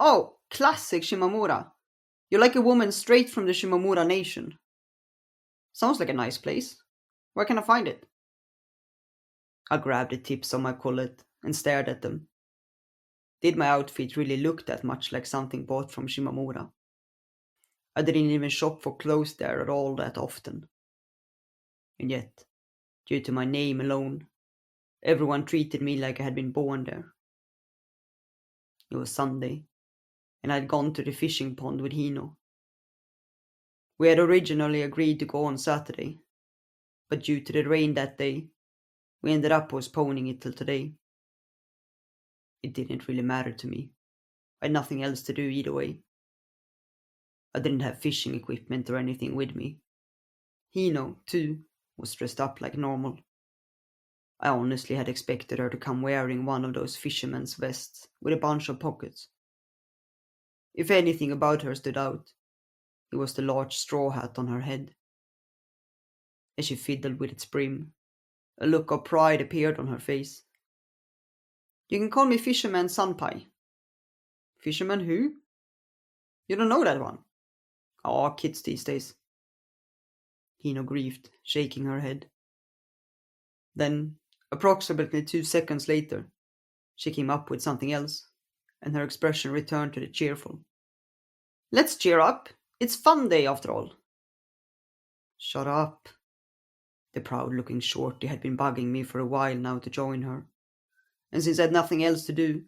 Oh, classic Shimamura. You're like a woman straight from the Shimamura nation. Sounds like a nice place. Where can I find it? I grabbed the tips on my collet and stared at them. Did my outfit really look that much like something bought from Shimamura? I didn't even shop for clothes there at all that often. And yet, due to my name alone, everyone treated me like I had been born there. It was Sunday, and I'd gone to the fishing pond with Hino. We had originally agreed to go on Saturday, but due to the rain that day, we ended up postponing it till today. It didn't really matter to me. I had nothing else to do either way. I didn't have fishing equipment or anything with me. Hino, too, was dressed up like normal. I honestly had expected her to come wearing one of those fisherman's vests with a bunch of pockets. If anything about her stood out, it was the large straw hat on her head. As she fiddled with its brim, a look of pride appeared on her face. You can call me Fisherman Sunpie. Fisherman who? You don't know that one? Aw, kids these days. Hino grieved, shaking her head. Then, approximately 2 seconds later, she came up with something else, and her expression returned to the cheerful. Let's cheer up. It's fun day after all. Shut up. The proud-looking shorty had been bugging me for a while now to join her, and since I had nothing else to do,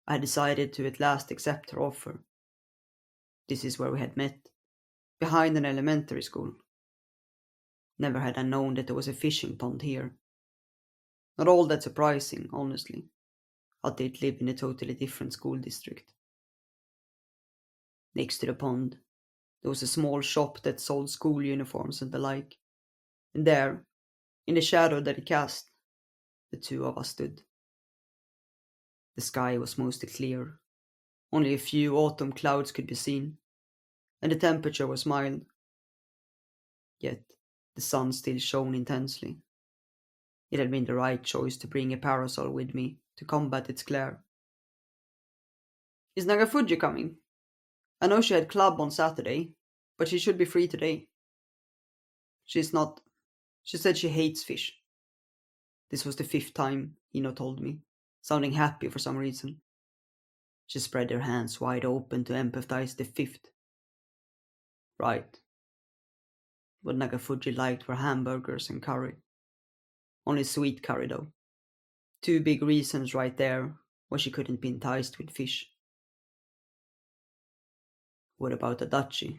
I had decided to at last accept her offer. This is where we had met, behind an elementary school. Never had I known that there was a fishing pond here. Not all that surprising, honestly. I did live in a totally different school district. Next to the pond, there was a small shop that sold school uniforms and the like, and there, in the shadow that it cast, the two of us stood. The sky was mostly clear. Only a few autumn clouds could be seen, and the temperature was mild. Yet, the sun still shone intensely. It had been the right choice to bring a parasol with me to combat its glare. Is Nagafuji coming? I know she had club on Saturday, but she should be free today. She's not. She said she hates fish. This was the 5th time, Hino told me, sounding happy for some reason. She spread her hands wide open to empathize the 5th. Right. What Nagafuji liked were hamburgers and curry. Only sweet curry though. 2 big reasons right there why she couldn't be enticed with fish. What about Adachi?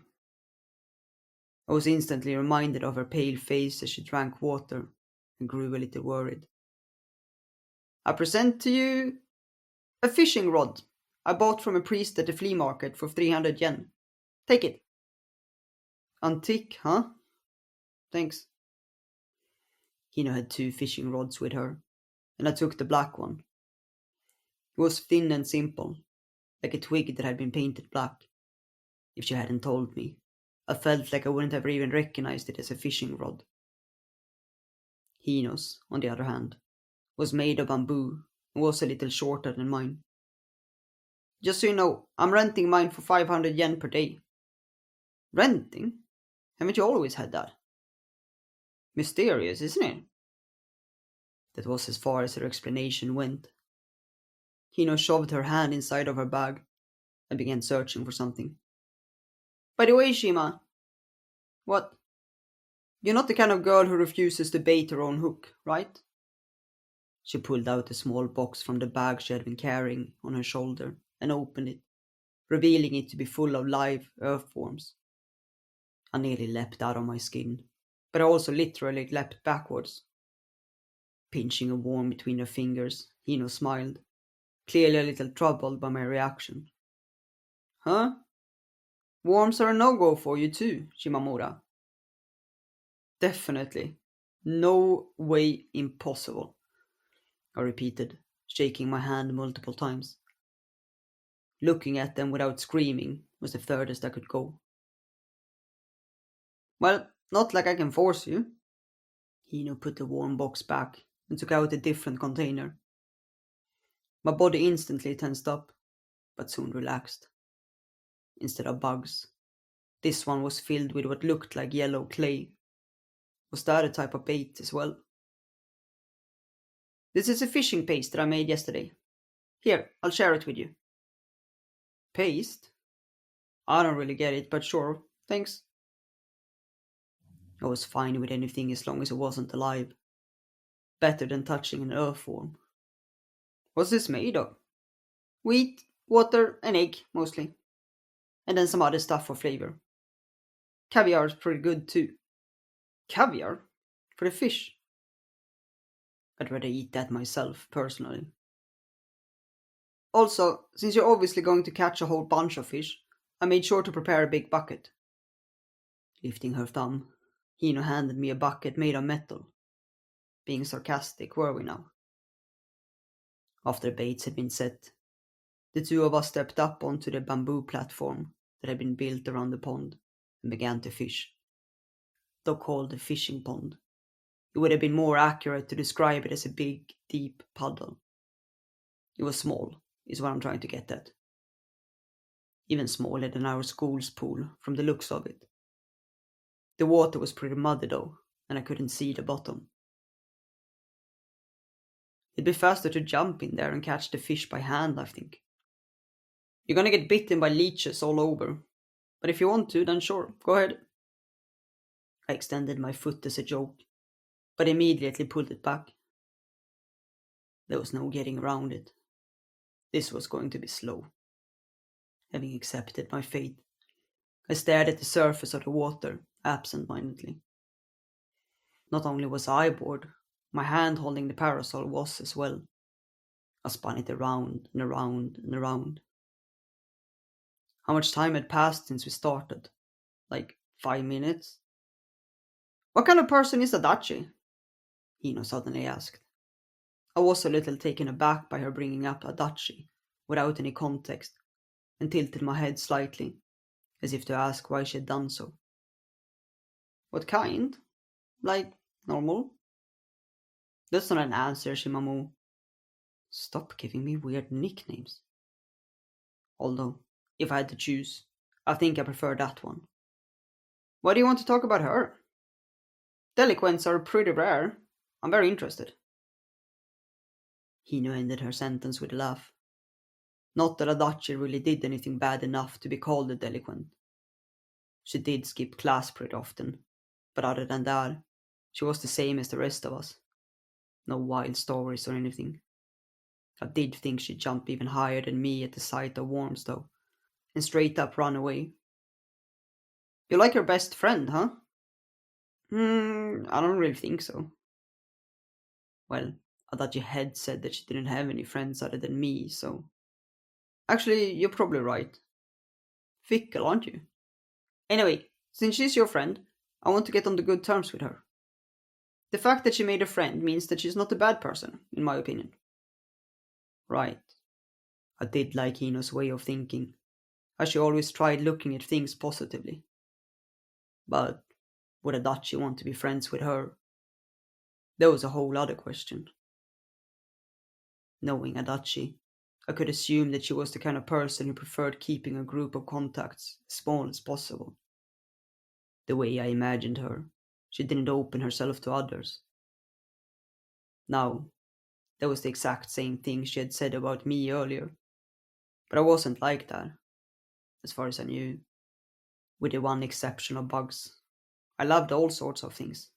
I was instantly reminded of her pale face as she drank water and grew a little worried. I present to you a fishing rod I bought from a priest at the flea market for 300 yen. Take it. Antique, huh? Thanks. Hino had 2 fishing rods with her, and I took the black one. It was thin and simple, like a twig that had been painted black. If she hadn't told me, I felt like I wouldn't have even recognized it as a fishing rod. Hino's, on the other hand, was made of bamboo and was a little shorter than mine. Just so you know, I'm renting mine for 500 yen per day. Renting? Haven't you always had that? Mysterious, isn't it? That was as far as her explanation went. Hino shoved her hand inside of her bag and began searching for something. By the way, Shima. What? You're not the kind of girl who refuses to bait her own hook, right? She pulled out a small box from the bag she had been carrying on her shoulder and opened it, revealing it to be full of live earthworms. I nearly leapt out of my skin, but I also literally leapt backwards. Pinching a worm between her fingers, Hino smiled, clearly a little troubled by my reaction. Huh? Worms are a no-go for you too, Shimamura. Definitely. No way impossible, I repeated, shaking my hand multiple times. Looking at them without screaming was the furthest I could go. Well, not like I can force you. Hino put the worm box back and took out a different container. My body instantly tensed up. but soon relaxed. Instead of bugs, this one was filled with what looked like yellow clay. Was that a type of bait as well? This is a fishing paste that I made yesterday. Here, I'll share it with you. Paste? I don't really get it, but sure, thanks. I was fine with anything as long as it wasn't alive. Better than touching an earthworm. What's this made of? Wheat, water, and egg, mostly. And then some other stuff for flavor. Caviar is pretty good too. Caviar? For the fish? I'd rather eat that myself, personally. Also, since you're obviously going to catch a whole bunch of fish, I made sure to prepare a big bucket. Lifting her thumb, Hino handed me a bucket made of metal. Being sarcastic, were we now? After the baits had been set, the two of us stepped up onto the bamboo platform that had been built around the pond and began to fish. Though called a fishing pond, it would have been more accurate to describe it as a big, deep puddle. It was small, is what I'm trying to get at. Even smaller than our school's pool, from the looks of it. The water was pretty muddy though, and I couldn't see the bottom. It'd be faster to jump in there and catch the fish by hand, I think. You're gonna get bitten by leeches all over, but if you want to, then sure, go ahead. I extended my foot as a joke, but immediately pulled it back. There was no getting around it. This was going to be slow. Having accepted my fate, I stared at the surface of the water, absent-mindedly. Not only was I bored, my hand holding the parasol was as well. I spun it around and around and around. How much time had passed since we started? Like 5 minutes? What kind of person is Adachi? Hino suddenly asked. I was a little taken aback by her bringing up Adachi, without any context, and tilted my head slightly, as if to ask why she had done so. What kind? Like, normal? That's not an answer, Shimamura. Stop giving me weird nicknames. Although, if I had to choose, I think I prefer that one. Why do you want to talk about her? Delinquents are pretty rare. I'm very interested. Hino ended her sentence with a laugh. Not that Adachi really did anything bad enough to be called a delinquent. She did skip class pretty often, but other than that, she was the same as the rest of us. No wild stories or anything. I did think she'd jump even higher than me at the sight of worms, though, and straight up run away. You like her best friend, huh? I don't really think so. Well, Adachi had said that she didn't have any friends other than me, so. Actually, you're probably right. Fickle, aren't you? Anyway, since she's your friend, I want to get on the good terms with her. The fact that she made a friend means that she's not a bad person, in my opinion. Right. I did like Hino's way of thinking, as she always tried looking at things positively. But would Adachi want to be friends with her? That was a whole other question. Knowing Adachi, I could assume that she was the kind of person who preferred keeping a group of contacts as small as possible. The way I imagined her, she didn't open herself to others. Now, that was the exact same thing she had said about me earlier. But I wasn't like that, as far as I knew. With the one exception of bugs. I loved all sorts of things.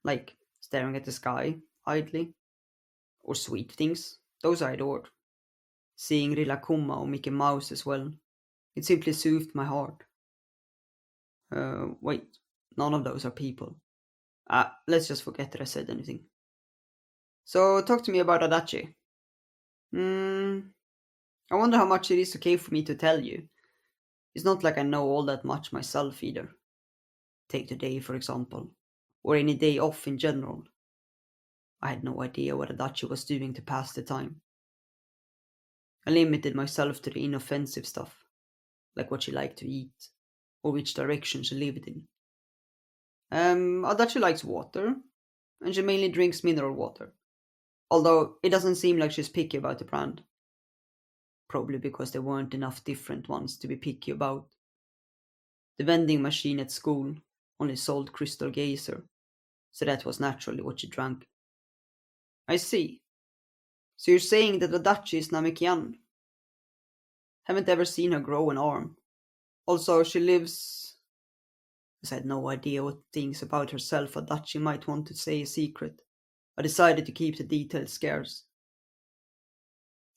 Like staring at the sky, idly. Or sweet things, those I adored. Seeing Rilakuma or Mickey Mouse as well. It simply soothed my heart. Wait, none of those are people. Let's just forget that I said anything. So, talk to me about Adachi. I wonder how much it is okay for me to tell you. It's not like I know all that much myself either. Take today, for example, or any day off in general. I had no idea what Adachi was doing to pass the time. I limited myself to the inoffensive stuff, like what she liked to eat, or which direction she lived in. Adachi likes water, and she mainly drinks mineral water. Although it doesn't seem like she's picky about the brand. probably because there weren't enough different ones to be picky about. The vending machine at school only sold Crystal Gazer, so that was naturally what she drank. I see. So you're saying that Adachi is Namekian? Haven't ever seen her grow an arm. Also, she lives. As I had no idea what things about herself Adachi might want to say a secret, I decided to keep the details scarce.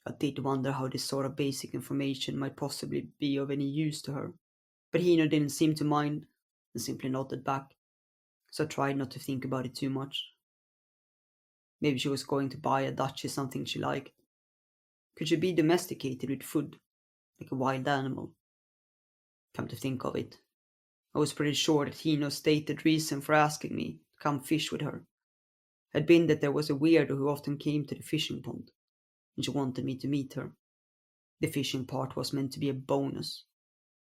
I did wonder how this sort of basic information might possibly be of any use to her, but Hino didn't seem to mind and simply nodded back, so I tried not to think about it too much. Maybe she was going to buy Adachi something she liked. Could she be domesticated with food, like a wild animal? Come to think of it, I was pretty sure that Hino's stated reason for asking me to come fish with her had been that there was a weirdo who often came to the fishing pond, and she wanted me to meet her. The fishing part was meant to be a bonus,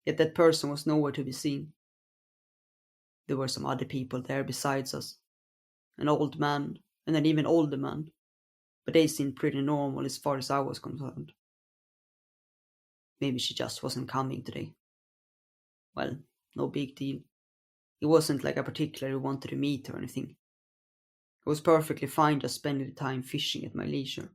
yet that person was nowhere to be seen. There were some other people there besides us, an old man and an even older man, but they seemed pretty normal as far as I was concerned. Maybe she just wasn't coming today. Well, no big deal. It wasn't like I particularly wanted to meet her or anything. It was perfectly fine just spending the time fishing at my leisure.